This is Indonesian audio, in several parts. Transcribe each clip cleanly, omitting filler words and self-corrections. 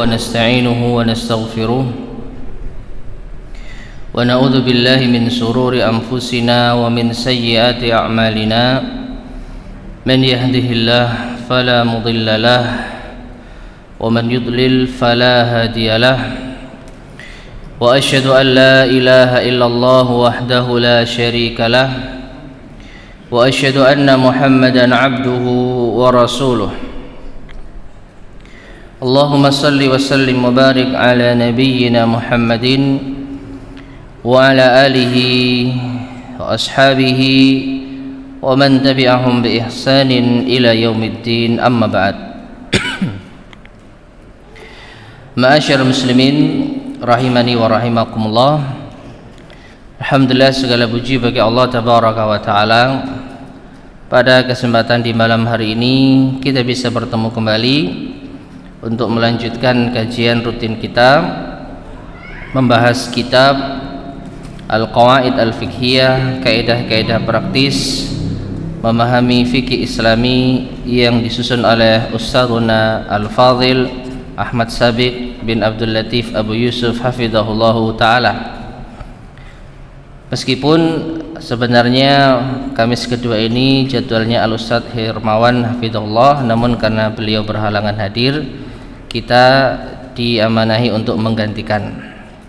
ونستعينه ونستغفره ونعوذ بالله من شرور أنفسنا ومن سيئات أعمالنا من يهده الله فلا مضل له ومن يضلل فلا هادي له وأشهد أن لا إله إلا الله وحده لا شريك له وأشهد أن محمدا عبده ورسوله اللهم صل وسلم وبارك على نبينا محمد وعلى آله وأصحابه ومن تبعهم بإحسان إلى يوم الدين أما بعد Ma'asyar muslimin rahimani wa rahimakumullah. Alhamdulillah, segala puji bagi Allah tabaraka wa taala. Pada kesempatan di malam hari ini kita bisa bertemu kembali untuk melanjutkan kajian rutin kita membahas kitab Al-Qawaid Al-Fiqhiyah, kaidah-kaidah praktis memahami fikih Islami yang disusun oleh Ustadzuna Al-Fadhil Ahmad Sabiq bin Abdul Latif Abu Yusuf hafizahullahu ta'ala. Meskipun sebenarnya Kamis kedua ini jadwalnya Al-Ustadz Hermawan hafizahullah, namun karena beliau berhalangan hadir, kita diamanahi untuk menggantikan.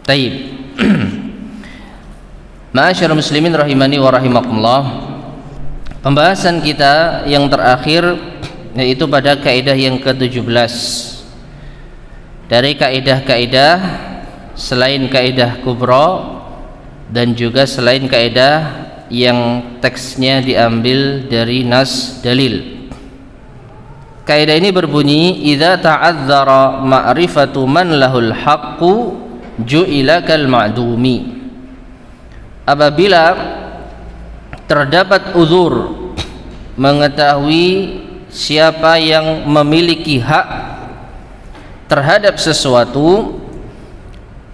Taib. Ma'asyar muslimin rahimani wa rahimakumullah. Pembahasan kita yang terakhir yaitu pada kaidah yang ke-17 dari kaidah-kaidah selain kaidah kubra dan juga selain kaidah yang teksnya diambil dari nas dalil. Kaidah ini berbunyi, idza ta'adzara ma'rifatu man lahul haqqu ju'ila kal ma'dumi. Apabila terdapat uzur mengetahui siapa yang memiliki hak terhadap sesuatu,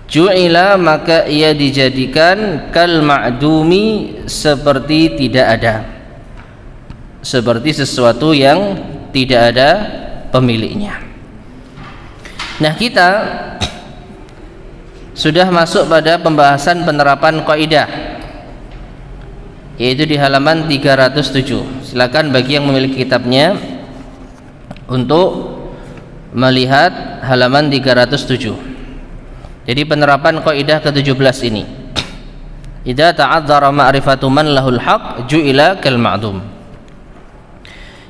ju'ila maka ia dijadikan kal ma'dumi, seperti tidak ada, seperti sesuatu yang tidak ada pemiliknya. Nah, kita sudah masuk pada pembahasan penerapan kaidah, yaitu di halaman 307. Silakan bagi yang memiliki kitabnya untuk melihat halaman 307. Jadi penerapan kaidah ke-17 ini, idza ta'adzara ma'rifatu man lahul haq ju'ila kal ma'dum.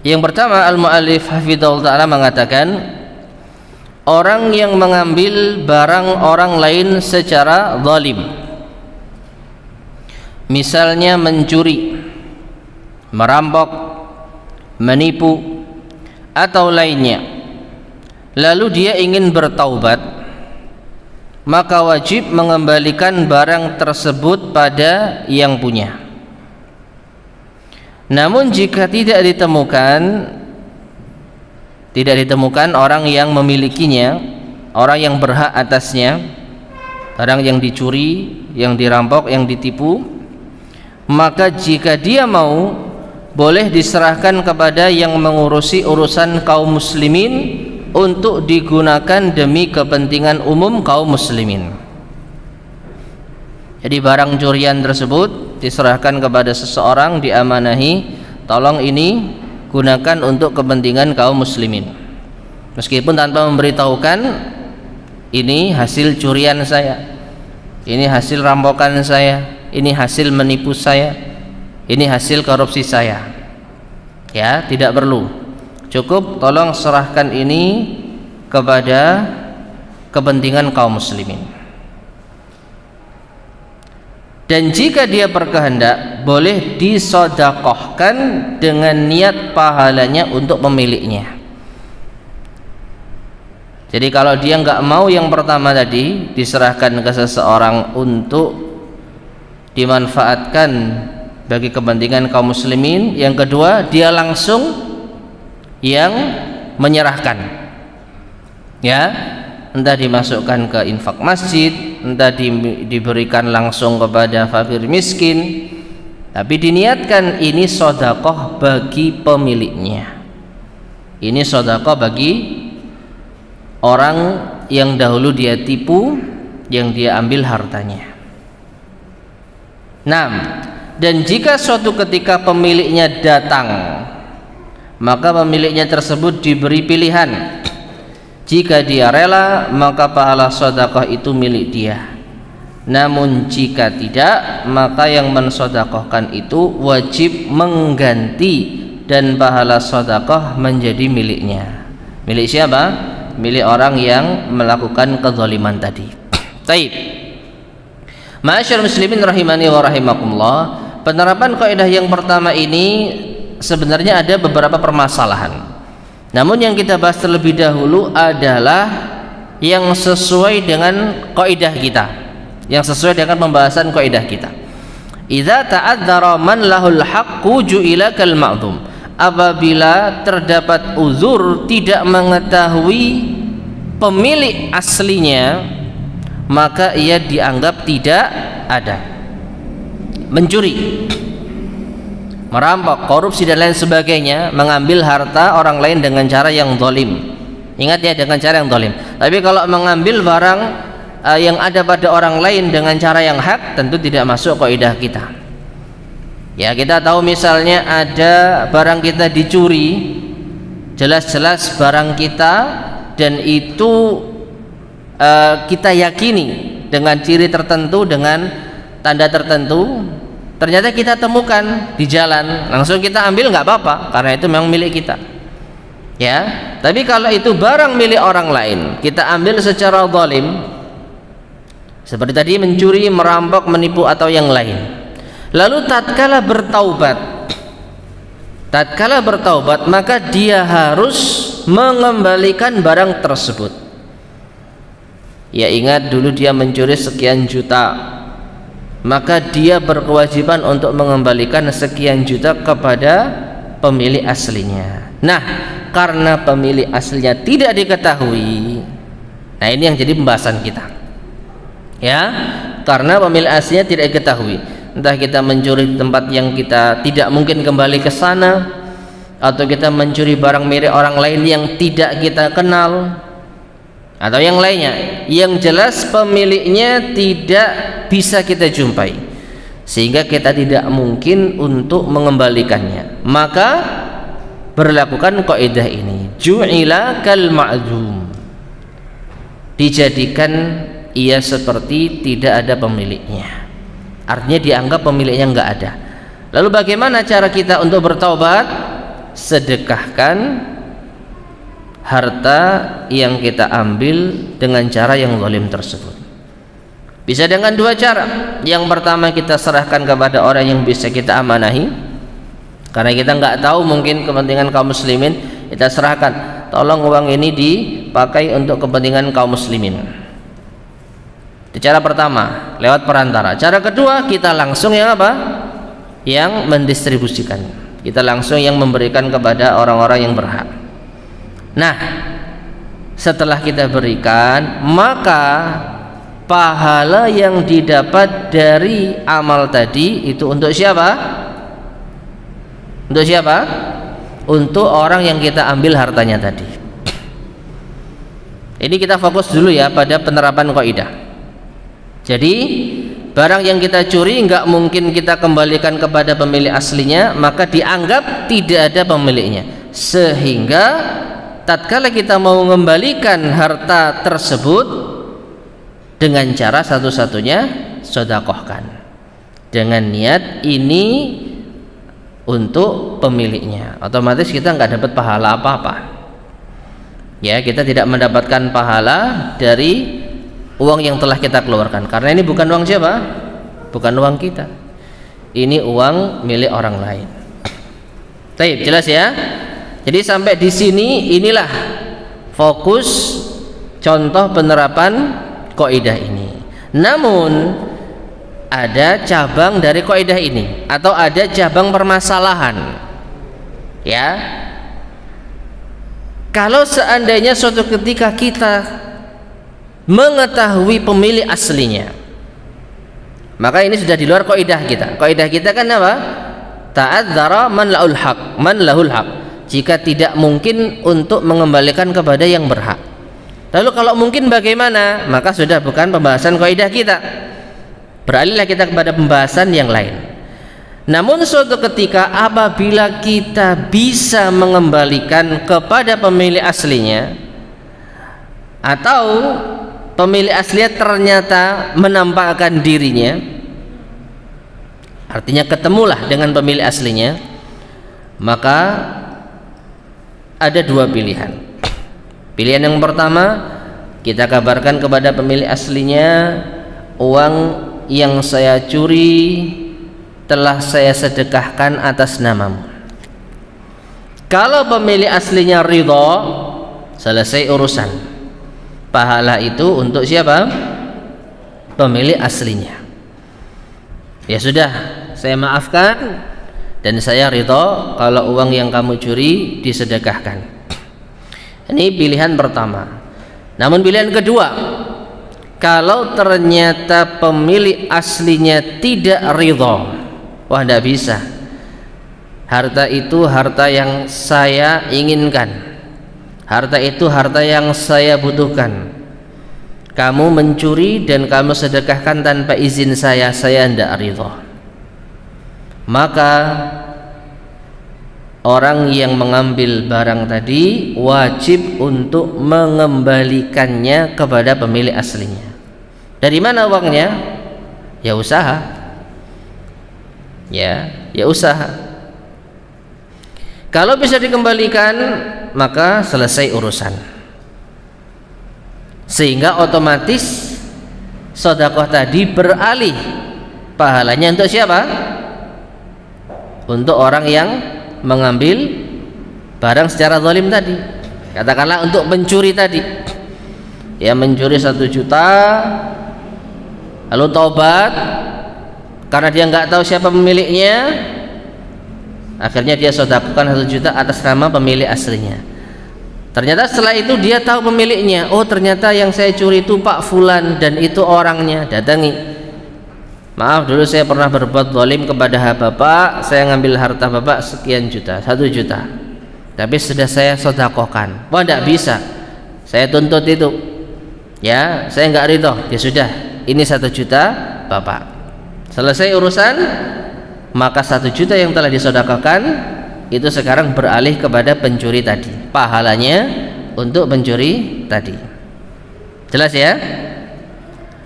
Yang pertama, al-muallif hafizahullah ta'ala mengatakan, orang yang mengambil barang orang lain secara zalim, misalnya mencuri, merampok, menipu atau lainnya, lalu dia ingin bertaubat, maka wajib mengembalikan barang tersebut pada yang punya. Namun jika tidak ditemukan orang yang memilikinya, orang yang berhak atasnya, barang yang dicuri, yang dirampok, yang ditipu, maka jika dia mau, boleh diserahkan kepada yang mengurusi urusan kaum muslimin untuk digunakan demi kepentingan umum kaum muslimin. Jadi barang curian tersebut diserahkan kepada seseorang, diamanahi, tolong ini gunakan untuk kepentingan kaum muslimin, meskipun tanpa memberitahukan ini hasil curian saya, ini hasil rampokan saya, ini hasil menipu saya, ini hasil korupsi saya. Ya, tidak perlu, cukup tolong serahkan ini kepada kepentingan kaum muslimin. Dan jika dia berkehendak, boleh disedekahkan dengan niat pahalanya untuk pemiliknya. Jadi kalau dia nggak mau yang pertama tadi, diserahkan ke seseorang untuk dimanfaatkan bagi kepentingan kaum muslimin, yang kedua dia langsung yang menyerahkan, ya, entah dimasukkan ke infak masjid, entah diberikan langsung kepada fakir miskin, tapi diniatkan ini sedekah bagi pemiliknya, ini sedekah bagi orang yang dahulu dia tipu, yang dia ambil hartanya. Nah, dan jika suatu ketika pemiliknya datang, maka pemiliknya tersebut diberi pilihan. Jika dia rela, maka pahala sedekah itu milik dia. Namun jika tidak, maka yang mensedekahkan itu wajib mengganti dan pahala sedekah menjadi miliknya. Milik siapa? Milik orang yang melakukan kezaliman tadi. Taib. Ma'asyiral muslimin rahimani wa rahimakumullah, penerapan kaidah yang pertama ini sebenarnya ada beberapa permasalahan. Namun yang kita bahas terlebih dahulu adalah yang sesuai dengan kaidah kita, yang sesuai dengan pembahasan kaidah kita. Idza ta'adzara man lahul haqqu ju'ila kal ma'dhum. Apabila terdapat uzur tidak mengetahui pemilik aslinya, maka ia dianggap tidak ada. Mencuri, merampok, korupsi dan lain sebagainya, mengambil harta orang lain dengan cara yang zalim. Ingat ya, dengan cara yang zalim. Tapi kalau mengambil barang yang ada pada orang lain dengan cara yang hak, tentu tidak masuk kaidah kita. Ya, kita tahu misalnya ada barang kita dicuri, jelas-jelas barang kita, dan itu kita yakini dengan ciri tertentu, dengan tanda tertentu, ternyata kita temukan di jalan, langsung kita ambil, nggak apa-apa karena itu memang milik kita. Ya, tapi kalau itu barang milik orang lain, kita ambil secara zalim, seperti tadi mencuri, merampok, menipu atau yang lain. Lalu tatkala bertaubat, maka dia harus mengembalikan barang tersebut. Ya, ingat dulu dia mencuri sekian juta, maka dia berkewajiban untuk mengembalikan sekian juta kepada pemilik aslinya. Nah, karena pemilik aslinya tidak diketahui, nah ini yang jadi pembahasan kita. Ya, karena pemilik aslinya tidak diketahui, entah kita mencuri di tempat yang kita tidak mungkin kembali ke sana, atau kita mencuri barang milik orang lain yang tidak kita kenal, atau yang lainnya, yang jelas pemiliknya tidak bisa kita jumpai, sehingga kita tidak mungkin untuk mengembalikannya. Maka berlakukan kaidah ini, ju'ila kal ma'dum, dijadikan ia seperti tidak ada pemiliknya, artinya dianggap pemiliknya nggak ada. Lalu bagaimana cara kita untuk bertaubat? Sedekahkan harta yang kita ambil dengan cara yang zalim tersebut. Bisa dengan dua cara. Yang pertama, kita serahkan kepada orang yang bisa kita amanahi, karena kita nggak tahu mungkin kepentingan kaum muslimin, kita serahkan, tolong uang ini dipakai untuk kepentingan kaum muslimin. Itu cara pertama, lewat perantara. Cara kedua, kita langsung yang apa? Yang mendistribusikan. Kita langsung yang memberikan kepada orang-orang yang berhak. Nah, setelah kita berikan, maka pahala yang didapat dari amal tadi itu untuk siapa? Untuk siapa? Untuk orang yang kita ambil hartanya tadi. Ini kita fokus dulu ya pada penerapan kaidah. Jadi barang yang kita curi nggak mungkin kita kembalikan kepada pemilik aslinya, maka dianggap tidak ada pemiliknya, sehingga tatkala kita mau mengembalikan harta tersebut, dengan cara satu-satunya sedekahkan dengan niat ini untuk pemiliknya. Otomatis kita nggak dapat pahala apa-apa. Ya, kita tidak mendapatkan pahala dari uang yang telah kita keluarkan, karena ini bukan uang siapa? Bukan uang kita. Ini uang milik orang lain. Baik, jelas ya? Jadi sampai di sini inilah fokus contoh penerapan kaidah ini. Namun ada cabang dari kaidah ini, atau ada cabang permasalahan. Ya. Kalau seandainya suatu ketika kita mengetahui pemilik aslinya, maka ini sudah di luar kaidah kita. Kaidah kita kan apa? Ta'adzara man lahul haq. Jika tidak mungkin untuk mengembalikan kepada yang berhak. Lalu kalau mungkin bagaimana? Maka sudah bukan pembahasan kaidah kita. Beralihlah kita kepada pembahasan yang lain. Namun suatu ketika apabila kita bisa mengembalikan kepada pemilik aslinya, atau pemilik aslinya ternyata menampakkan dirinya, artinya ketemulah dengan pemilik aslinya, maka ada dua pilihan. Pilihan yang pertama, kita kabarkan kepada pemilik aslinya, uang yang saya curi telah saya sedekahkan atas namamu. Kalau pemilik aslinya ridho, selesai urusan. Pahala itu untuk siapa? Pemilik aslinya. Ya sudah, saya maafkan dan saya ridho kalau uang yang kamu curi disedekahkan. Ini pilihan pertama. Namun pilihan kedua, kalau ternyata pemilik aslinya tidak ridho, wah tidak bisa, harta itu harta yang saya inginkan, harta itu harta yang saya butuhkan, kamu mencuri dan kamu sedekahkan tanpa izin saya tidak ridho. Maka orang yang mengambil barang tadi wajib untuk mengembalikannya kepada pemilik aslinya. Dari mana uangnya? Ya usaha. Ya usaha. Kalau bisa dikembalikan, maka selesai urusan. Sehingga otomatis sedekah tadi beralih pahalanya untuk siapa? Untuk orang yang mengambil barang secara zalim tadi. Katakanlah untuk pencuri tadi, ya mencuri 1 juta, lalu taubat karena dia nggak tahu siapa pemiliknya, akhirnya dia sedekahkan 1 juta atas nama pemilik aslinya. Ternyata setelah itu dia tahu pemiliknya, oh ternyata yang saya curi itu Pak Fulan dan itu orangnya. Datangi, maaf dulu saya pernah berbuat zalim kepada Bapak, saya ngambil harta Bapak sekian juta, 1 juta, tapi sudah saya sedekahkan. Wah tidak bisa, saya tuntut itu, ya saya nggak ridho. Ya sudah, ini 1 juta Bapak. Selesai urusan, maka 1 juta yang telah disedekahkan itu sekarang beralih kepada pencuri tadi, pahalanya untuk pencuri tadi. Jelas ya?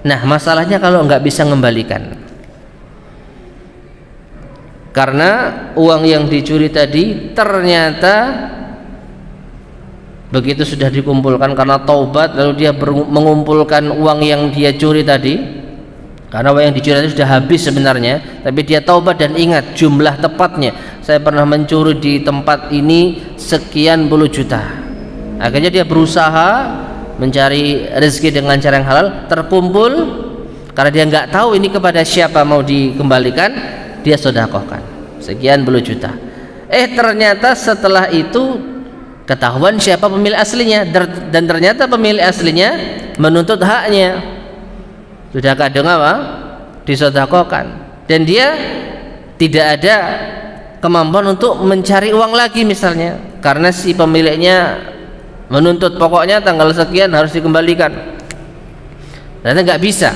Nah masalahnya kalau nggak bisa mengembalikan, karena uang yang dicuri tadi ternyata begitu sudah dikumpulkan karena taubat, lalu dia mengumpulkan uang yang dia curi tadi, karena uang yang dicuri tadi sudah habis sebenarnya, tapi dia taubat dan ingat jumlah tepatnya, saya pernah mencuri di tempat ini sekian puluh juta. Akhirnya dia berusaha mencari rezeki dengan cara yang halal, terkumpul, karena dia nggak tahu ini kepada siapa mau dikembalikan, dia sedekahkan sekian puluh juta. Ternyata setelah itu ketahuan siapa pemilik aslinya, dan ternyata pemilik aslinya menuntut haknya, sudah kadang apa? Disedekahkan, dan dia tidak ada kemampuan untuk mencari uang lagi misalnya, karena si pemiliknya menuntut pokoknya tanggal sekian harus dikembalikan, ternyata nggak bisa.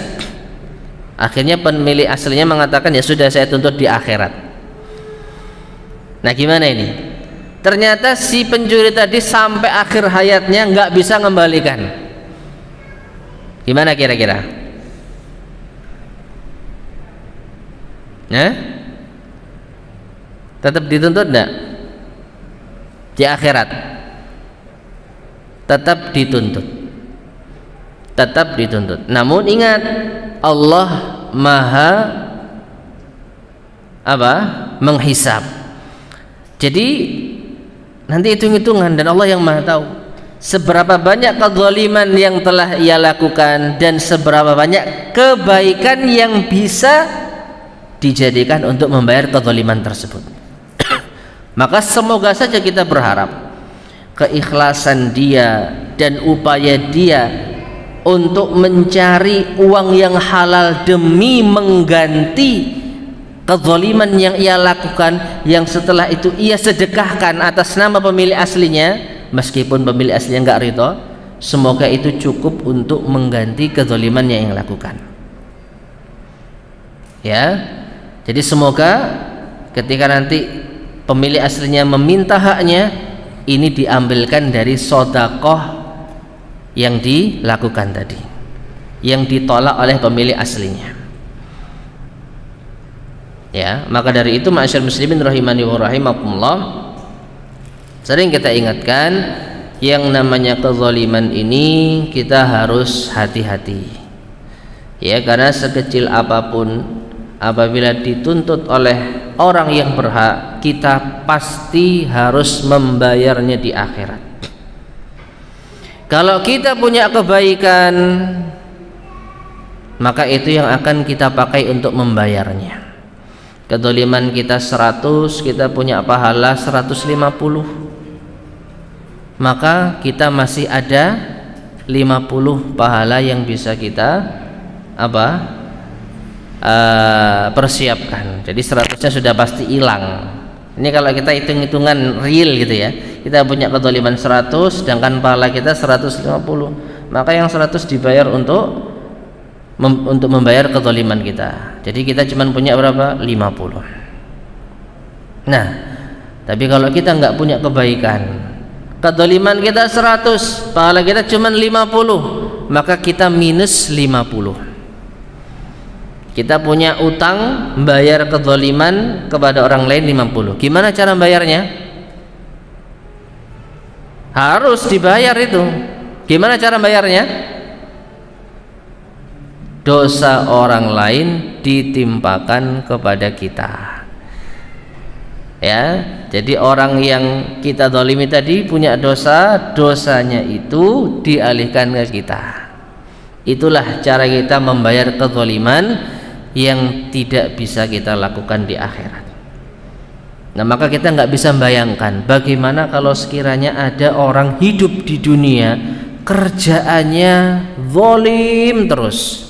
Akhirnya pemilik aslinya mengatakan ya sudah saya tuntut di akhirat. Nah gimana ini? Ternyata si pencuri tadi sampai akhir hayatnya nggak bisa mengembalikan. Gimana kira-kira? Tetap dituntut enggak? Di akhirat tetap dituntut, tetap dituntut. Namun ingat, Allah maha menghisab. Jadi nanti hitung-hitungan, dan Allah yang maha tahu seberapa banyak kezaliman yang telah ia lakukan dan seberapa banyak kebaikan yang bisa dijadikan untuk membayar kezaliman tersebut. Maka semoga saja kita berharap keikhlasan dia dan upaya dia untuk mencari uang yang halal demi mengganti kezaliman yang ia lakukan, yang setelah itu ia sedekahkan atas nama pemilik aslinya, meskipun pemilik aslinya nggak ridho, semoga itu cukup untuk mengganti kezaliman yang lakukan. Ya, jadi semoga ketika nanti pemilik aslinya meminta haknya, ini diambilkan dari sedekah yang dilakukan tadi, yang ditolak oleh pemilik aslinya. Ya, maka dari itu ma'asyar muslimin rahimani wa rahimakumullah, sering kita ingatkan yang namanya kezaliman ini kita harus hati-hati. Ya, karena sekecil apapun apabila dituntut oleh orang yang berhak, kita pasti harus membayarnya di akhirat. Kalau kita punya kebaikan, maka itu yang akan kita pakai untuk membayarnya. Kezaliman kita 100, kita punya pahala 150, maka kita masih ada 50 pahala yang bisa kita persiapkan. Jadi 100-nya sudah pasti hilang. Ini kalau kita hitung-hitungan real gitu ya, kita punya kezaliman 100 sedangkan pahala kita 150, maka yang 100 dibayar untuk membayar kezaliman kita. Jadi kita cuma punya berapa? 50. Nah, tapi kalau kita nggak punya kebaikan, kezaliman kita 100, pahala kita cuma 50, maka kita minus 50. Kita punya utang bayar kezaliman kepada orang lain 50. Gimana cara bayarnya? Harus dibayar itu. Gimana cara bayarnya? Dosa orang lain ditimpakan kepada kita. Ya, jadi orang yang kita zalimi tadi punya dosa, dosanya itu dialihkan ke kita. Itulah cara kita membayar kezaliman yang tidak bisa kita lakukan di akhirat. Nah, maka kita nggak bisa bayangkan bagaimana kalau sekiranya ada orang hidup di dunia kerjaannya zalim terus,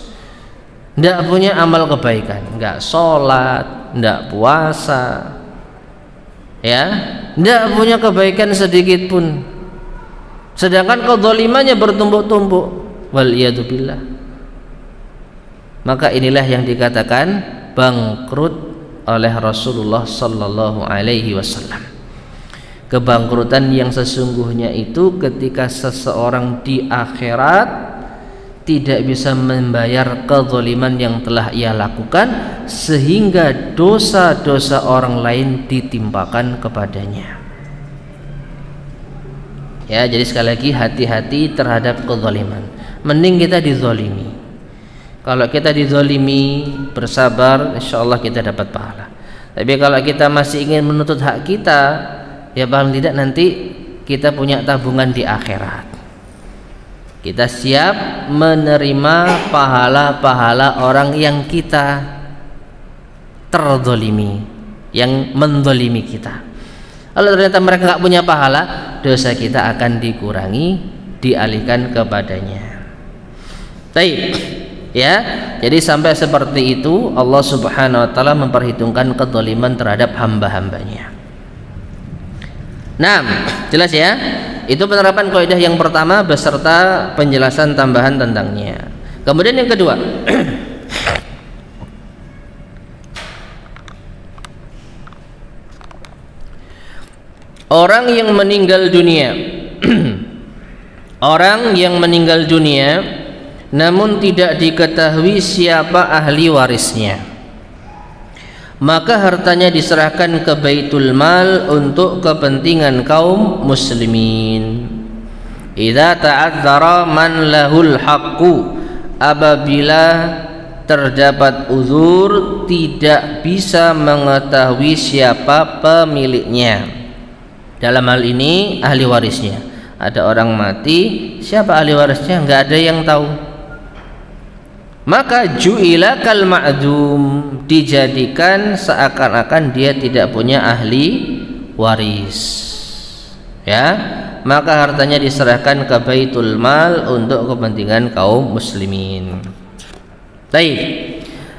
nggak punya amal kebaikan, nggak sholat, nggak puasa, ya, nggak punya kebaikan sedikit pun, sedangkan kezalimannya bertumpuk-tumpuk, waliyadzubillah. Maka inilah yang dikatakan bangkrut oleh Rasulullah Sallallahu Alaihi Wasallam. Kebangkrutan yang sesungguhnya itu ketika seseorang di akhirat tidak bisa membayar kezaliman yang telah ia lakukan, sehingga dosa-dosa orang lain ditimpakan kepadanya. Ya, jadi sekali lagi hati-hati terhadap kezaliman. Mending kita dizalimi. Kalau kita dizalimi, bersabar, insya Allah kita dapat pahala. Tapi kalau kita masih ingin menuntut hak kita, ya paling tidak nanti kita punya tabungan di akhirat. Kita siap menerima pahala-pahala orang yang kita terzalimi, yang menzalimi kita. Kalau ternyata mereka nggak punya pahala, dosa kita akan dikurangi, dialihkan kepadanya. Baik, ya. Jadi sampai seperti itu Allah Subhanahu wa taala memperhitungkan kezaliman terhadap hamba-hambanya. Nah, jelas ya. Itu penerapan kaidah yang pertama beserta penjelasan tambahan tentangnya. Kemudian yang kedua, orang yang meninggal dunia orang yang meninggal dunia namun tidak diketahui siapa ahli warisnya, maka hartanya diserahkan ke Baitul Mal untuk kepentingan kaum muslimin. Idza ta'adzara man lahul haqqu, apabila terdapat uzur tidak bisa mengetahui siapa pemiliknya. Dalam hal ini ahli warisnya. Ada orang mati, siapa ahli warisnya? Enggak ada yang tahu. Maka ju'ila kal ma'dum, dijadikan seakan-akan dia tidak punya ahli waris. Ya, maka hartanya diserahkan ke Baitul Mal untuk kepentingan kaum muslimin. Baik.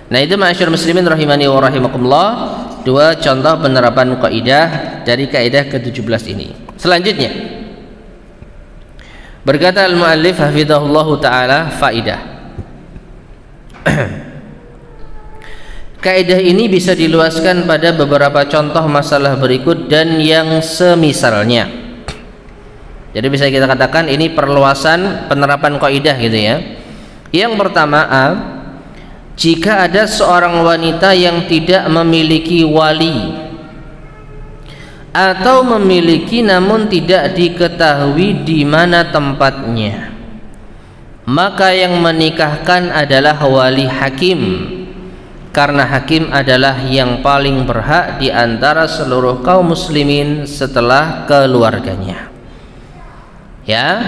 Nah, itu ma'asyar muslimin rahimani wa rahimakumullah, dua contoh penerapan kaidah dari kaidah ke-17 ini. Selanjutnya, Berkata al-muallif hafizahullahu taala, faidah. Kaidah ini bisa diluaskan pada beberapa contoh masalah berikut dan yang semisalnya. Jadi bisa kita katakan ini perluasan penerapan kaidah gitu ya. Yang pertama, A, jika ada seorang wanita yang tidak memiliki wali atau memiliki namun tidak diketahui di mana tempatnya, maka yang menikahkan adalah wali hakim, karena hakim adalah yang paling berhak di antara seluruh kaum muslimin setelah keluarganya. Ya,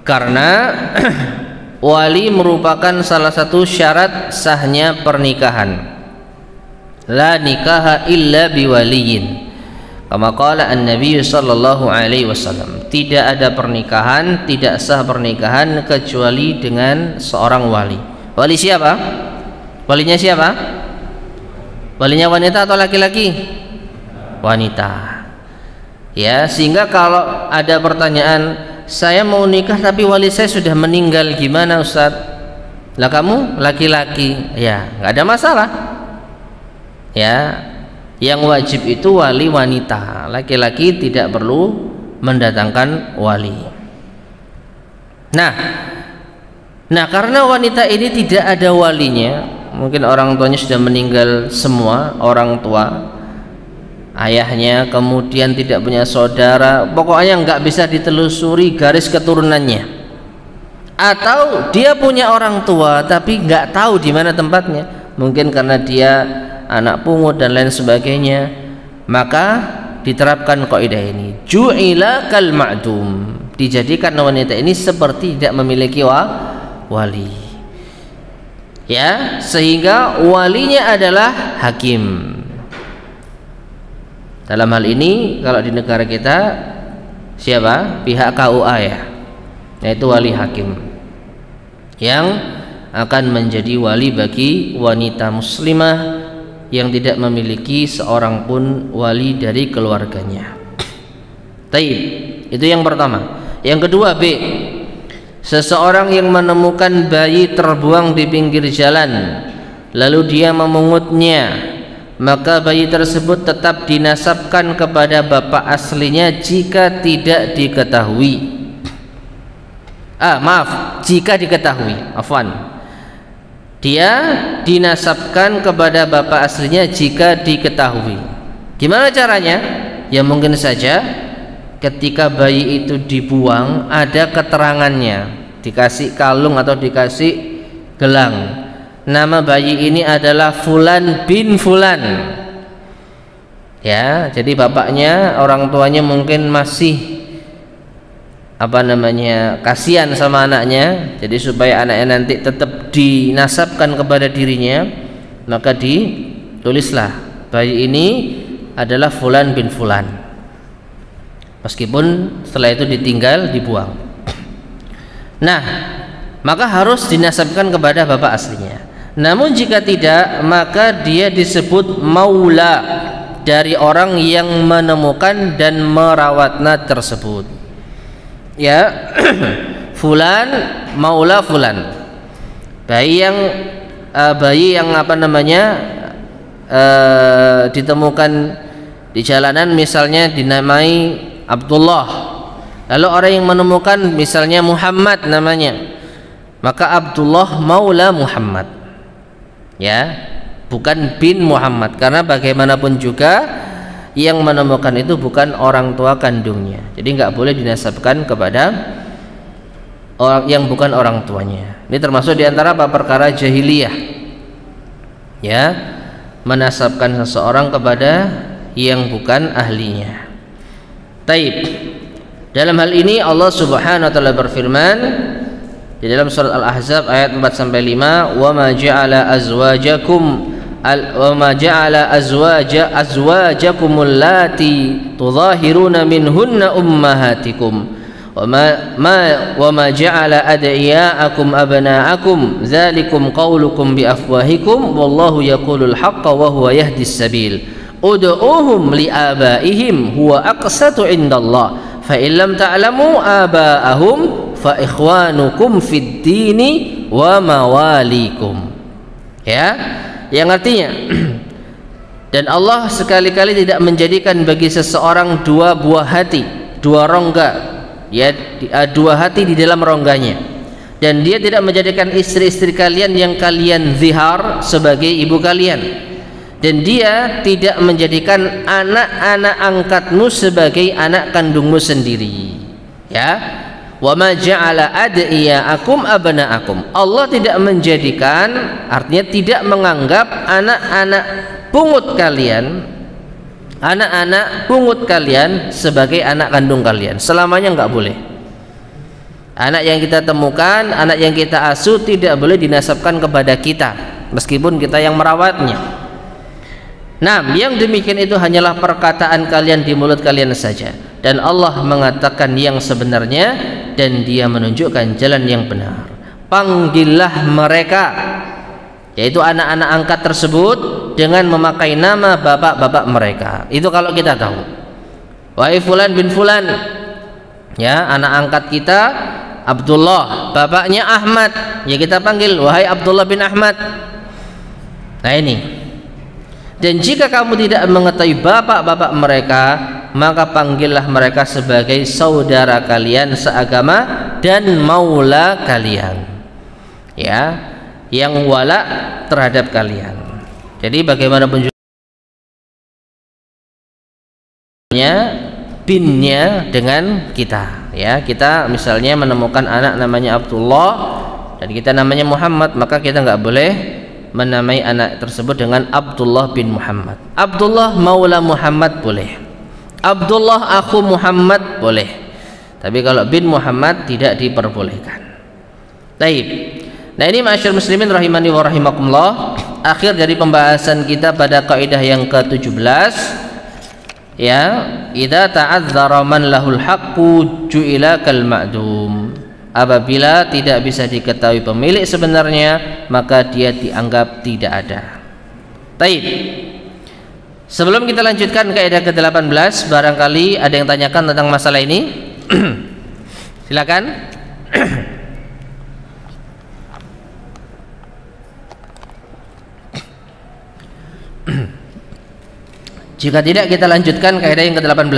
karena wali merupakan salah satu syarat sahnya pernikahan. La nikaha illa biwaliyin. Kama qala an-nabiy sallallahu alaihi wasallam, tidak ada pernikahan, tidak sah pernikahan kecuali dengan seorang wali. Wali siapa? Walinya siapa? Walinya wanita atau laki-laki? Wanita. Ya, sehingga kalau ada pertanyaan, saya mau nikah tapi wali saya sudah meninggal, gimana Ustaz? Lah kamu laki-laki, ya nggak ada masalah. Ya, yang wajib itu wali wanita, laki-laki tidak perlu mendatangkan wali. Nah, karena wanita ini tidak ada walinya, mungkin orang tuanya sudah meninggal semua, orang tua, ayahnya, kemudian tidak punya saudara, pokoknya nggak bisa ditelusuri garis keturunannya. Atau dia punya orang tua tapi nggak tahu di mana tempatnya, mungkin karena dia anak pungut dan lain sebagainya, maka diterapkan kaidah ini, ju'ila kal ma'dum, dijadikan wanita ini seperti tidak memiliki wali. Ya, sehingga walinya adalah hakim. Dalam hal ini kalau di negara kita siapa? Pihak KUA ya, yaitu wali hakim yang akan menjadi wali bagi wanita muslimah yang tidak memiliki seorang pun wali dari keluarganya. Taib, itu yang pertama. Yang kedua, B, seseorang yang menemukan bayi terbuang di pinggir jalan lalu dia memungutnya, maka bayi tersebut tetap dinasabkan kepada bapak aslinya jika tidak diketahui. Jika diketahui, afwan. Dia dinasabkan kepada bapak aslinya jika diketahui. Gimana caranya? Ya mungkin saja ketika bayi itu dibuang ada keterangannya, dikasih kalung atau dikasih gelang. Nama bayi ini adalah Fulan bin Fulan. Ya, jadi bapaknya, orang tuanya mungkin masih kasihan sama anaknya, jadi supaya anaknya nanti tetap dinasabkan kepada dirinya, maka ditulislah bayi ini adalah Fulan bin Fulan, meskipun setelah itu ditinggal, dibuang. Nah, maka harus dinasabkan kepada bapak aslinya. Namun jika tidak, maka dia disebut maula dari orang yang menemukan dan merawatnya tersebut. Ya, Fulan maula Fulan, bayi yang ditemukan di jalanan misalnya dinamai Abdullah, lalu orang yang menemukan misalnya Muhammad namanya, maka Abdullah maula Muhammad, ya, bukan bin Muhammad, karena bagaimanapun juga yang menemukan itu bukan orang tua kandungnya, jadi nggak boleh dinasabkan kepada orang yang bukan orang tuanya. Ini termasuk diantara perkara jahiliyah, ya, menasabkan seseorang kepada yang bukan ahlinya. Taib. Dalam hal ini Allah Subhanahu wa taala berfirman di dalam surat Al-Ahzab ayat 4-5, wa ma ja'ala azwajakum allati tudhahiruna minhunna ummahatikum wa ma ja'ala ad'iyaakum abna'akum dzalikum qaulukum bi afwahikum wallahu yaqulul haqqa wa huwa yahdis sabil ud'uuhum li abaihim huwa aqsatu indallah fa illam ta'lamu aba'ahum fa ikhwanukum fid dini wa mawalikum. Ya, yang artinya dan Allah sekali-kali tidak menjadikan bagi seseorang dua buah hati, dua rongga, ya, dua hati di dalam rongganya, dan dia tidak menjadikan istri-istri kalian yang kalian zihar sebagai ibu kalian, dan dia tidak menjadikan anak-anak angkatmu sebagai anak kandungmu sendiri. Ya, wa ma ja'ala ad'iyaakum abna'akum. Allah tidak menjadikan, artinya tidak menganggap anak-anak pungut kalian, anak-anak pungut kalian sebagai anak kandung kalian. Selamanya enggak boleh. Anak yang kita temukan, anak yang kita asuh tidak boleh dinasabkan kepada kita meskipun kita yang merawatnya. Nah, yang demikian itu hanyalah perkataan kalian di mulut kalian saja, dan Allah mengatakan yang sebenarnya dan Dia menunjukkan jalan yang benar. Panggillah mereka, yaitu anak-anak angkat tersebut, dengan memakai nama bapak-bapak mereka. Itu kalau kita tahu, wahai fulan bin fulan, ya, anak angkat kita Abdullah, bapaknya Ahmad, ya kita panggil wahai Abdullah bin Ahmad. Nah ini. Dan jika kamu tidak mengetahui bapak-bapak mereka, maka panggillah mereka sebagai saudara kalian seagama dan maula kalian, ya, yang wala terhadap kalian. Jadi bagaimanapun juga binnya dengan kita, ya, kita misalnya menemukan anak namanya Abdullah dan kita namanya Muhammad, maka kita nggak boleh menamai anak tersebut dengan Abdullah bin Muhammad. Abdullah maula Muhammad boleh, Abdullah aku Muhammad boleh, tapi kalau bin Muhammad tidak diperbolehkan. Taib. Nah ini ma'asyiral muslimin rahimani wa rahimakumullah, akhir dari pembahasan kita pada kaidah yang ke-17, ya, idza ta'adzara man lahul haqqu ju'ila kal ma'dum. Apabila tidak bisa diketahui pemilik sebenarnya, maka dia dianggap tidak ada. Taib. Sebelum kita lanjutkan kaidah ke-18, barangkali ada yang tanyakan tentang masalah ini. Silakan. Jika tidak, kita lanjutkan kaidah yang ke-18.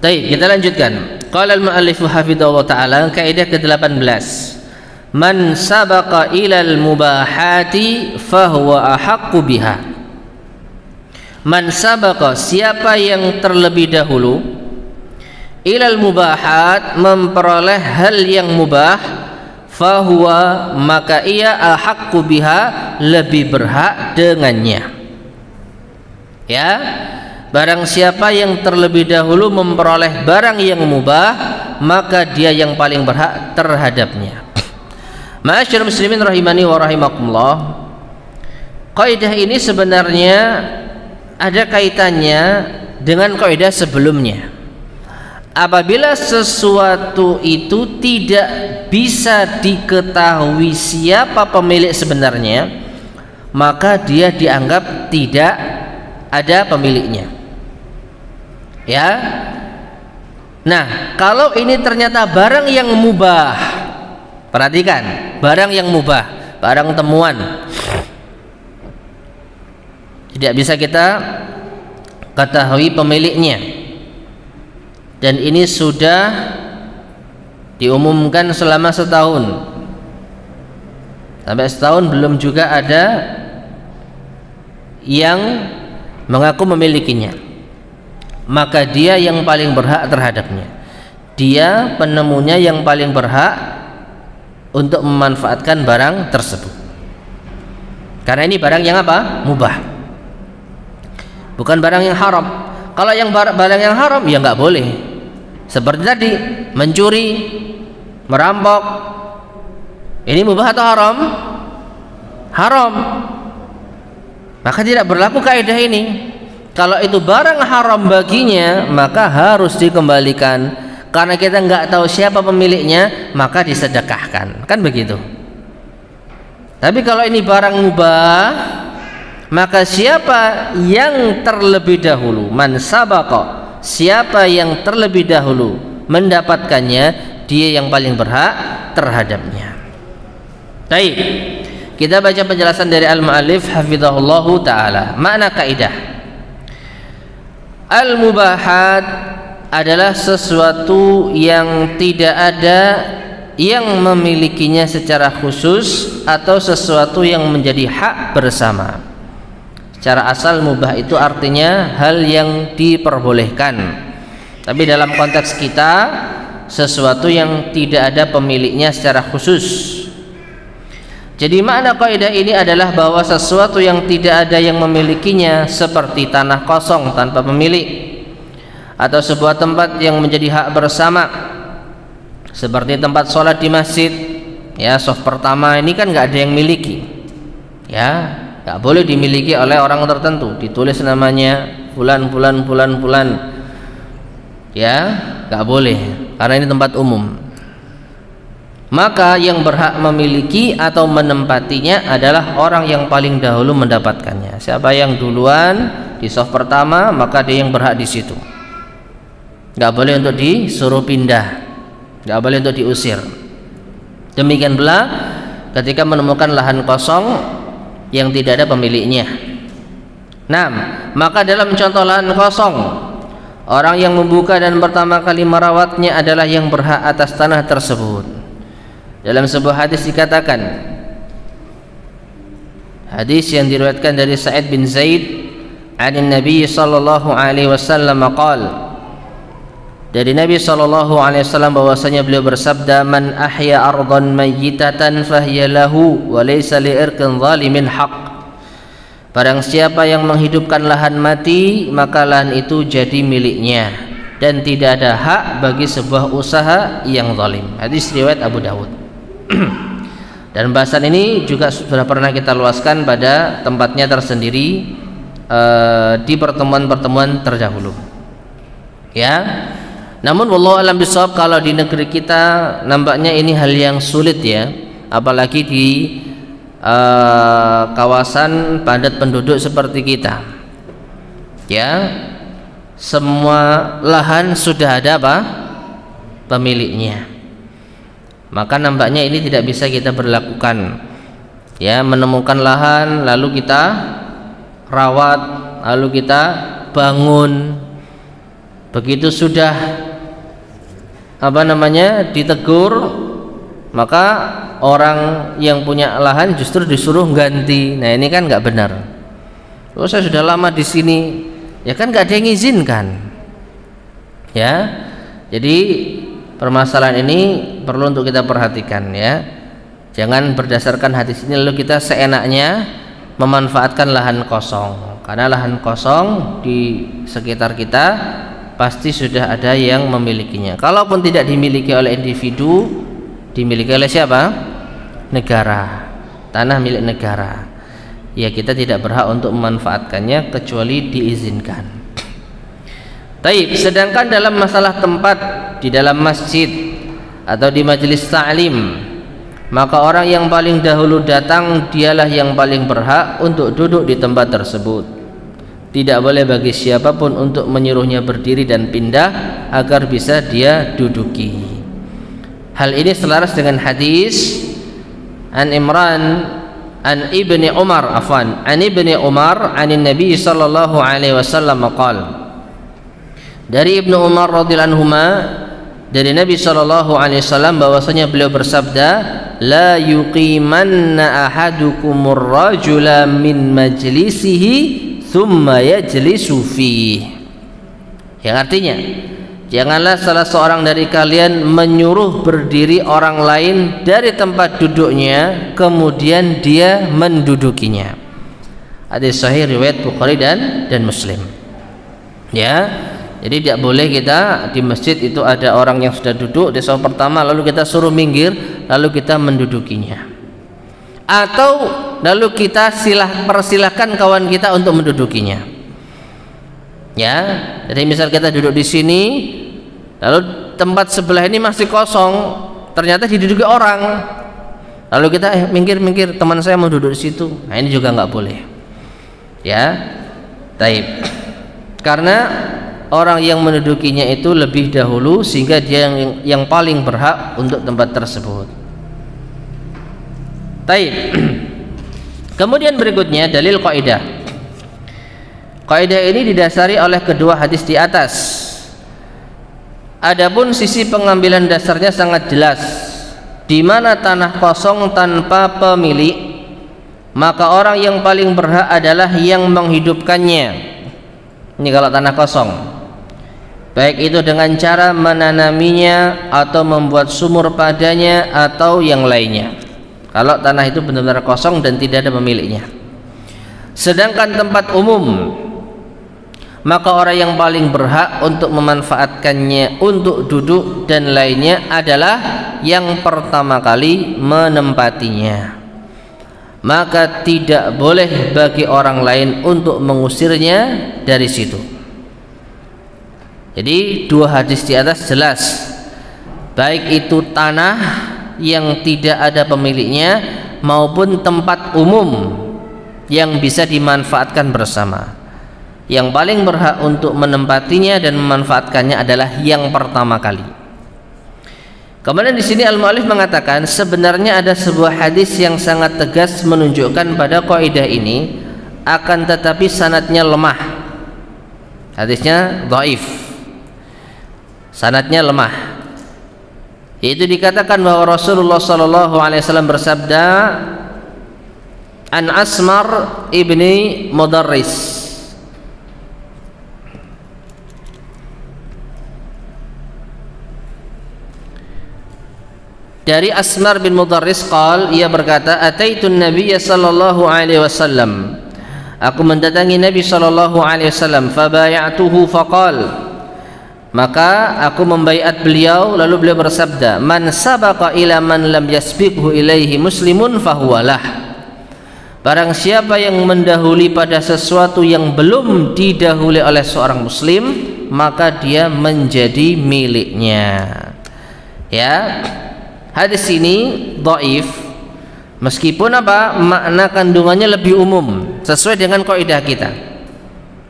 Baik, kita lanjutkan. Qala al-mu'allif hafidhahullah ta'ala, kaidah ke-18. Man sabaqa ilal mubahati fahuwa ahaqqu biha. Man sabaqa, siapa yang terlebih dahulu, ilal mubahat, memperoleh hal yang mubah, fahuwa, maka ia ahaqqu biha, lebih berhak dengannya. Ya, barang siapa yang terlebih dahulu memperoleh barang yang mubah, maka dia yang paling berhak terhadapnya. Ma'asyiral muslimin rahimani wa rahimakumullah, kaidah ini sebenarnya ada kaitannya dengan kaidah sebelumnya. Apabila sesuatu itu tidak bisa diketahui siapa pemilik sebenarnya, maka dia dianggap tidak ada pemiliknya. Ya. Nah, kalau ini ternyata barang yang mubah, perhatikan, barang yang mubah, barang temuan, tidak bisa kita ketahui pemiliknya, dan ini sudah diumumkan selama setahun, sampai setahun belum juga ada yang mengaku memilikinya, maka dia yang paling berhak terhadapnya. Dia penemunya yang paling berhak untuk memanfaatkan barang tersebut, karena ini barang yang apa? Mubah, bukan barang yang haram. Kalau yang barang yang haram, ya nggak boleh. Seperti tadi, mencuri, merampok, ini mubah atau haram? Haram. Maka tidak berlaku kaidah ini. Kalau itu barang haram baginya, maka harus dikembalikan. Karena kita nggak tahu siapa pemiliknya, maka disedekahkan. Kan begitu. Tapi kalau ini barang mubah, maka siapa yang terlebih dahulu, man sabaqa, siapa yang terlebih dahulu mendapatkannya, dia yang paling berhak terhadapnya. Baik, kita baca penjelasan dari al-mu'allif hafizahullahu ta'ala. Makna kaidah al-mubahat adalah sesuatu yang tidak ada yang memilikinya secara khusus atau sesuatu yang menjadi hak bersama. Secara asal mubah itu artinya hal yang diperbolehkan, tapi dalam konteks kita sesuatu yang tidak ada pemiliknya secara khusus. Jadi makna kaidah ini adalah bahwa sesuatu yang tidak ada yang memilikinya, seperti tanah kosong tanpa pemilik, atau sebuah tempat yang menjadi hak bersama, seperti tempat sholat di masjid, ya, shaf pertama ini kan nggak ada yang miliki, ya, nggak boleh dimiliki oleh orang tertentu, ditulis namanya fulan, ya, nggak boleh, karena ini tempat umum. Maka yang berhak memiliki atau menempatinya adalah orang yang paling dahulu mendapatkannya. Siapa yang duluan di shaf pertama, maka dia yang berhak di situ. Nggak boleh untuk disuruh pindah, nggak boleh untuk diusir. Demikian pula ketika menemukan lahan kosong yang tidak ada pemiliknya. Nah, maka dalam contoh lahan kosong, orang yang membuka dan pertama kali merawatnya adalah yang berhak atas tanah tersebut. Dalam sebuah hadis dikatakan, hadis yang diriwayatkan dari Sa'id bin Zaid an Nabi sallallahu alaihi wasallam qala, dari Nabi sallallahu alaihi wasallam bahwasanya beliau bersabda, man ahya ardan mayyitatan fahiya lahu wa laysa li irqin zalimin haq. Barang siapa yang menghidupkan lahan mati, maka lahan itu jadi miliknya dan tidak ada hak bagi sebuah usaha yang zalim. Hadis riwayat Abu Dawud. Dan bahasan ini juga sudah pernah kita luaskan pada tempatnya tersendiri di pertemuan-pertemuan terdahulu, ya. Namun wallahu alam bisawab, kalau di negeri kita nampaknya ini hal yang sulit, ya, apalagi di kawasan padat penduduk seperti kita, ya. Semua lahan sudah ada apa? Pemiliknya. Maka nampaknya ini tidak bisa kita berlakukan, ya, menemukan lahan lalu kita rawat, lalu kita bangun, begitu sudah ditegur, maka orang yang punya lahan justru disuruh ganti. Nah, ini kan nggak benar. Oh, saya sudah lama di sini, ya kan nggak ada yang izinkan, ya. Jadi permasalahan ini perlu untuk kita perhatikan, ya. Jangan berdasarkan hadis ini lalu kita seenaknya memanfaatkan lahan kosong, karena lahan kosong di sekitar kita pasti sudah ada yang memilikinya. Kalaupun tidak dimiliki oleh individu, dimiliki oleh siapa? Negara. Tanah milik negara. Ya, kita tidak berhak untuk memanfaatkannya kecuali diizinkan. Taib, sedangkan dalam masalah tempat di dalam masjid atau di majelis ta'lim, maka orang yang paling dahulu datang dialah yang paling berhak untuk duduk di tempat tersebut. Tidak boleh bagi siapapun untuk menyuruhnya berdiri dan pindah agar bisa dia duduki. Hal ini selaras dengan hadis an ibni Umar an Nabi sallallahu alaihi wasallam qala, dari Ibnu Umar radhiyallahu anhuma, dari Nabi sallallahu alaihi wasallam bahwasanya beliau bersabda, la yuqimanna ahadukumur rajula min majlisihi thumma yajlisu fihi. Yang artinya, janganlah salah seorang dari kalian menyuruh berdiri orang lain dari tempat duduknya kemudian dia mendudukinya. Hadis sahih riwayat Bukhari dan Muslim, ya. Jadi tidak boleh kita di masjid itu ada orang yang sudah duduk di shaf pertama lalu kita suruh minggir lalu kita mendudukinya, atau lalu kita persilahkan kawan kita untuk mendudukinya, ya. Jadi misal kita duduk di sini lalu tempat sebelah ini masih kosong, ternyata diduduki orang, Lalu kita minggir-minggir, teman saya mau duduk di situ. Nah, ini juga nggak boleh. Ya, taib. Karena orang yang mendudukinya itu lebih dahulu sehingga dia yang paling berhak untuk tempat tersebut. Taib. Kemudian berikutnya dalil kaidah. Kaidah ini didasari oleh kedua hadis di atas. Adapun sisi pengambilan dasarnya sangat jelas. Di mana tanah kosong tanpa pemilik, maka orang yang paling berhak adalah yang menghidupkannya. Ini kalau tanah kosong, baik itu dengan cara menanaminya atau membuat sumur padanya atau yang lainnya. Kalau tanah itu benar-benar kosong dan tidak ada pemiliknya. Sedangkan tempat umum, maka orang yang paling berhak untuk memanfaatkannya untuk duduk dan lainnya adalah yang pertama kali menempatinya. Maka tidak boleh bagi orang lain untuk mengusirnya dari situ. Jadi dua hadis di atas jelas, baik itu tanah yang tidak ada pemiliknya maupun tempat umum yang bisa dimanfaatkan bersama. Yang paling berhak untuk menempatinya dan memanfaatkannya adalah yang pertama kali. Kemudian di sini al-mu'allif mengatakan sebenarnya ada sebuah hadis yang sangat tegas menunjukkan pada kaidah ini, akan tetapi sanadnya lemah. Hadisnya dhaif. Sanadnya lemah. Yaitu dikatakan bahwa Rasulullah sallallahu alaihi wasallam bersabda, An Asmar ibni Mudarris, dari Asmar bin Mudarris qal, ia berkata, ataitun nabiyya sallallahu alaihi wasallam, aku mendatangi Nabi sallallahu alaihi wasallam, fabayatuhu faqal, maka aku membaiat beliau, lalu beliau bersabda, man sabaqa ila man lam yasbiqhu ilaihi muslimun fahuwalah, barang siapa yang mendahului pada sesuatu yang belum didahului oleh seorang muslim, maka dia menjadi miliknya. Ya, hadis ini dhaif meskipun apa? Makna kandungannya lebih umum sesuai dengan kaidah kita.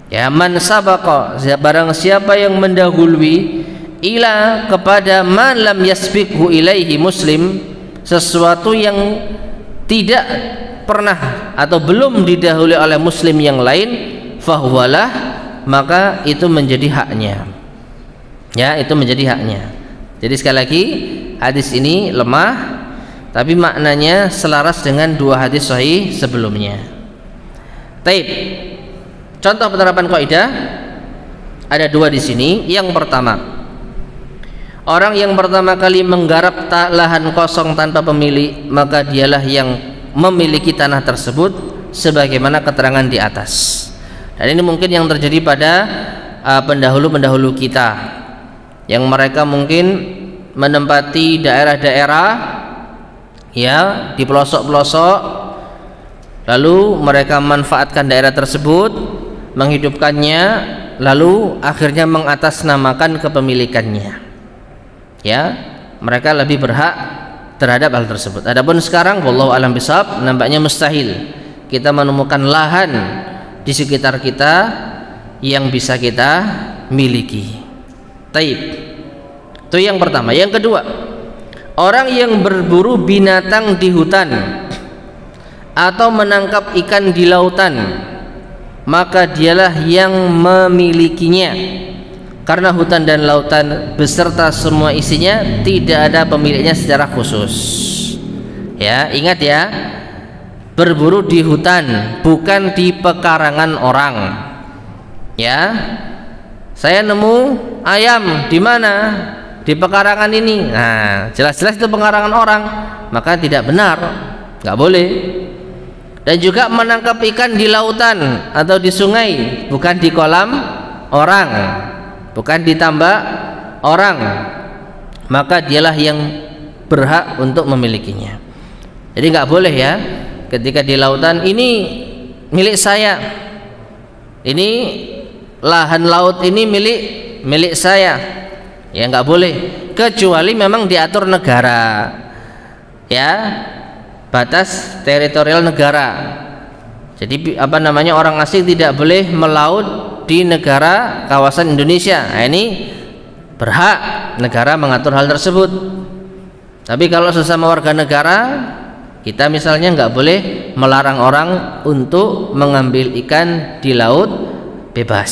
Ya, man sabaqa, barang siapa yang mendahului, ila kepada man lam yasbiqhu ilaihi muslim, sesuatu yang tidak pernah atau belum didahului oleh muslim yang lain, fahuwalah, maka itu menjadi haknya. Ya, itu menjadi haknya. Jadi sekali lagi, hadis ini lemah tapi maknanya selaras dengan dua hadis sahih sebelumnya. Taib. Contoh penerapan kaidah ada dua di sini. Yang pertama, orang yang pertama kali menggarap lahan kosong tanpa pemilik, maka dialah yang memiliki tanah tersebut sebagaimana keterangan di atas. Dan ini mungkin yang terjadi pada pendahulu-pendahulu kita, yang mereka mungkin menempati daerah-daerah ya di pelosok-pelosok, lalu mereka manfaatkan daerah tersebut, menghidupkannya, lalu akhirnya mengatasnamakan kepemilikannya. Ya, mereka lebih berhak terhadap hal tersebut. Adapun sekarang wallahu alam bisawab, nampaknya mustahil kita menemukan lahan di sekitar kita yang bisa kita miliki. Taib. Itu yang pertama. Yang kedua, orang yang berburu binatang di hutan atau menangkap ikan di lautan, maka dialah yang memilikinya, karena hutan dan lautan beserta semua isinya tidak ada pemiliknya secara khusus. Ya, ingat ya, berburu di hutan, bukan di pekarangan orang. Ya, saya nemu ayam di mana? Di pekarangan ini. Nah, jelas-jelas itu pekarangan orang, maka tidak benar, nggak boleh. Dan juga menangkap ikan di lautan atau di sungai, bukan di kolam orang, bukan di tambak orang, maka dialah yang berhak untuk memilikinya. Jadi nggak boleh ya, ketika di lautan, ini milik saya, ini lahan laut ini milik saya, ya nggak boleh, kecuali memang diatur negara. Ya, batas teritorial negara. Jadi apa namanya, orang asing tidak boleh melaut di negara kawasan Indonesia. Nah, ini berhak negara mengatur hal tersebut. Tapi kalau sesama warga negara, kita misalnya nggak boleh melarang orang untuk mengambil ikan di laut bebas.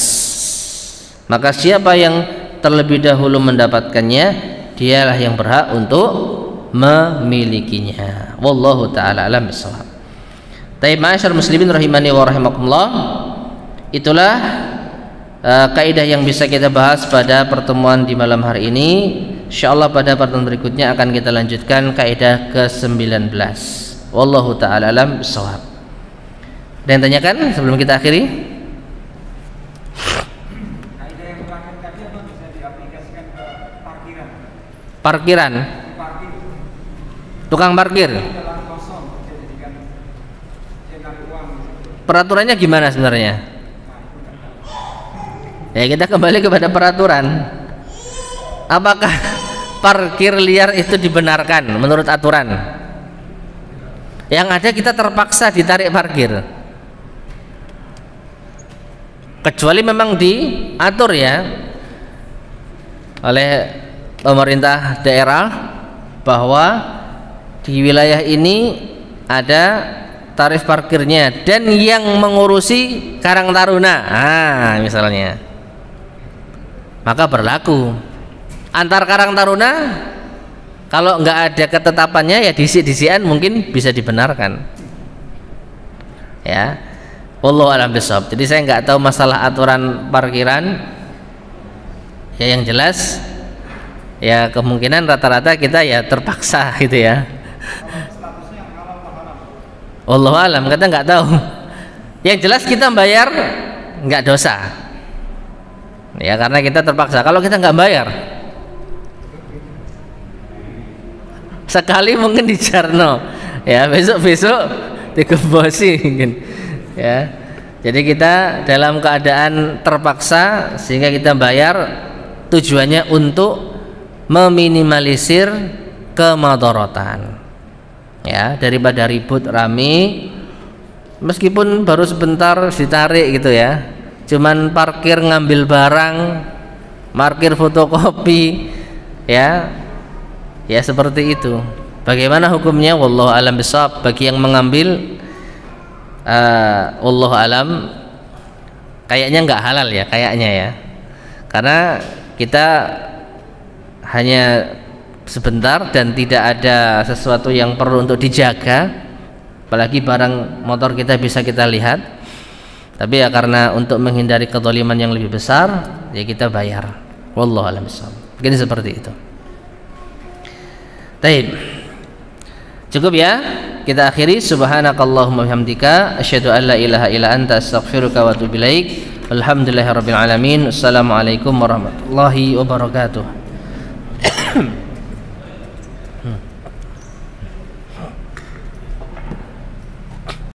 Maka siapa yang terlebih dahulu mendapatkannya, dialah yang berhak untuk memilikinya. Wallahu taala alam bissawab. Taib ma'asyar muslimin rahimani wa rahimakumullah. Itulah kaidah yang bisa kita bahas pada pertemuan di malam hari ini. Insyaallah pada pertemuan berikutnya akan kita lanjutkan kaidah ke-19. Wallahu taala alam bissawab. Ada yang tanyakan sebelum kita akhiri? Kaidah yang terakhir tadi apa bisa diaplikasikan ke parkiran? Parkiran. Tukang parkir. Jalan kosong bisa jadikan cetak uang. Peraturannya gimana sebenarnya? Ya, kita kembali kepada peraturan. Apakah parkir liar itu dibenarkan menurut aturan? Yang ada kita terpaksa ditarik parkir. Kecuali memang diatur ya oleh pemerintah daerah bahwa di wilayah ini ada tarif parkirnya dan yang mengurusi Karang Taruna, misalnya, maka berlaku. Antar Karang Taruna kalau nggak ada ketetapannya ya disik-disikan mungkin bisa dibenarkan. Ya, wallahu a'lam bishawab. Jadi saya nggak tahu masalah aturan parkiran. Ya, yang jelas ya kemungkinan rata-rata kita ya terpaksa gitu ya. Wallahu a'lam, kita nggak tahu. Yang jelas kita bayar nggak dosa. Ya karena kita terpaksa. Kalau kita nggak bayar, sekali mungkin dijarno, ya besok-besok digebosi mungkin. Ya, jadi kita dalam keadaan terpaksa sehingga kita bayar, tujuannya untuk meminimalisir kemadharatan. Ya, daripada ribut rame, meskipun baru sebentar ditarik gitu ya, cuman parkir ngambil barang, parkir fotokopi, ya seperti itu. Bagaimana hukumnya? Wallahu alam bishawab. Bagi yang mengambil, wallahu alam, kayaknya nggak halal ya, kayaknya ya, karena kita hanya sebentar dan tidak ada sesuatu yang perlu untuk dijaga, apalagi barang motor kita bisa kita lihat. Tapi ya karena untuk menghindari kezaliman yang lebih besar, ya kita bayar. Wallahu a'lam bishawab. Mungkin seperti itu. Baik. Cukup ya. Kita akhiri. Subhanakallahumma wabihamdika asyhadu an la ilaha illa anta astaghfiruka wa atubu ilaik. Alhamdulillahirabbil alamin. Assalamualaikum warahmatullahi wabarakatuh.